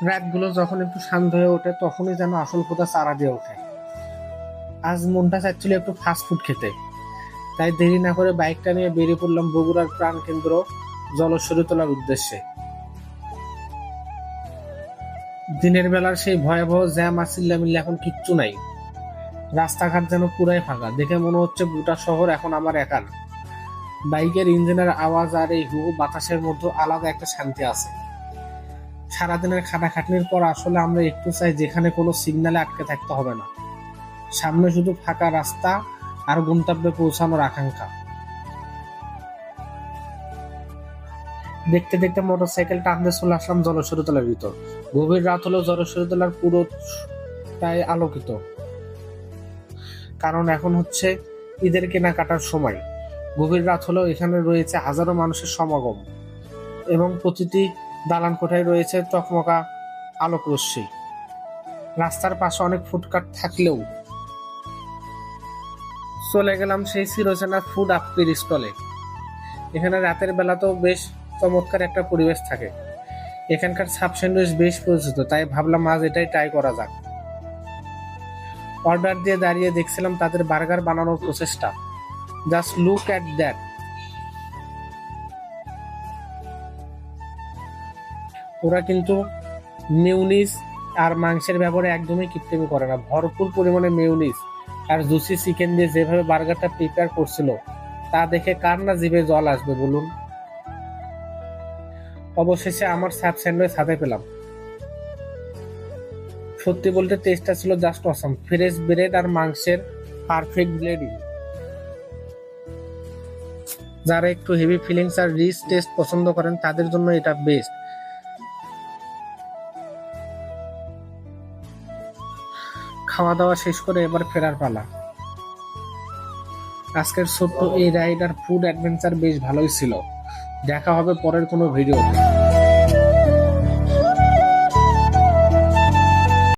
রাতগুলো যখন একটু শান্ত হয়ে ওঠে তখনই যেন আসল ক্ষুধা চারা দিয়ে ওঠে। আজ মনটা চাচ্ছিল একটু ফাস্ট ফুড খেতে, তাই দেরি না করে বাইকটা নিয়ে বেরিয়ে পড়লাম বগুড়ার প্রাণকেন্দ্র জলশ্বরী তোলার উদ্দেশ্যে। দিনের বেলার সেই ভয়াবহ জ্যাম আর চিল্লামিল্লি এখন কিচ্ছু নাই। রাস্তাঘাট যেন পুরাই ফাঁকা, দেখে মনে হচ্ছে গোটা শহর এখন আমার একার। বাইকের ইঞ্জিনের আওয়াজ আর এই হু বাতাসের মধ্যে আলাদা একটা শান্তি আছে। সারাদিনের খাটাখাটনির পর আসলে আমরা একটু চাই যেখানে কোনো সিগন্যালে আটকে থাকতে হবে না, সামনে শুধু ফাঁকা রাস্তা আর গন্তব্যে পৌঁছানোর আকাঙ্ক্ষা। দেখতে দেখতে মোটরসাইকেল টানতে চলে আসলাম জলশ্বরীতলার ভিতর। গভীর রাত হলেও জলশ্বরীতলার পুরোটাই আলোকিত, কারণ এখন হচ্ছে ঈদের কেনাকাটার সময়। গভীর রাত হলেও এখানে রয়েছে হাজারো মানুষের সমাগম, এবং প্রতিটি দালান কোঠায় রয়েছে চকমকা আলোক রশ্মি। রাস্তার পাশে অনেক ফুটপাত থাকলেও চলে গেলাম সেই চিরচেনা ফুড আপ্পির স্টলে। এখানে রাতের বেলাতেও বেশ চমৎকার একটা পরিবেশ থাকে। এখানকার সাব স্যান্ডউইচ বেশ পরিচিত, তাই ভাবলাম আজ এটাই ট্রাই করা যাক। অর্ডার দিয়ে দাঁড়িয়ে দেখছিলাম তাদের বার্গার বানানোর প্রচেষ্টা। Just look at that. ওরা কিন্তু মেয়োনিজ আর মাংসের ব্যাপারে একদমই কৃত্রিমি করে না। ভরপুর পরিমাণে মেয়োনিজ আর জুসি চিকেন দিয়ে যেভাবে বার্গারটা প্রিপেয়ার করছিল, তা দেখে কার না জিভে জল আসবে বলুন। অবশেষে আমার সাব স্যান্ডউইচ হাতে পেলাম। সত্যি বলতে টেস্টটা ছিল জাস্ট অসাম। ফ্রেশ ব্রেড আর মাংসের পারফেক্ট ব্লেন্ডিং। যারা একটু হেভি ফিলিংস আর রিচ টেস্ট পছন্দ করেন তাদের জন্য এটা বেস্ট। খাওয়া দাওয়া শেষ করে এবার ফেরার পালা। আজকের ছোট্ট এই রাইড আর ফুড অ্যাডভেঞ্চার বেশ ভালোই ছিল। দেখা হবে পরের কোনো ভিডিওতে।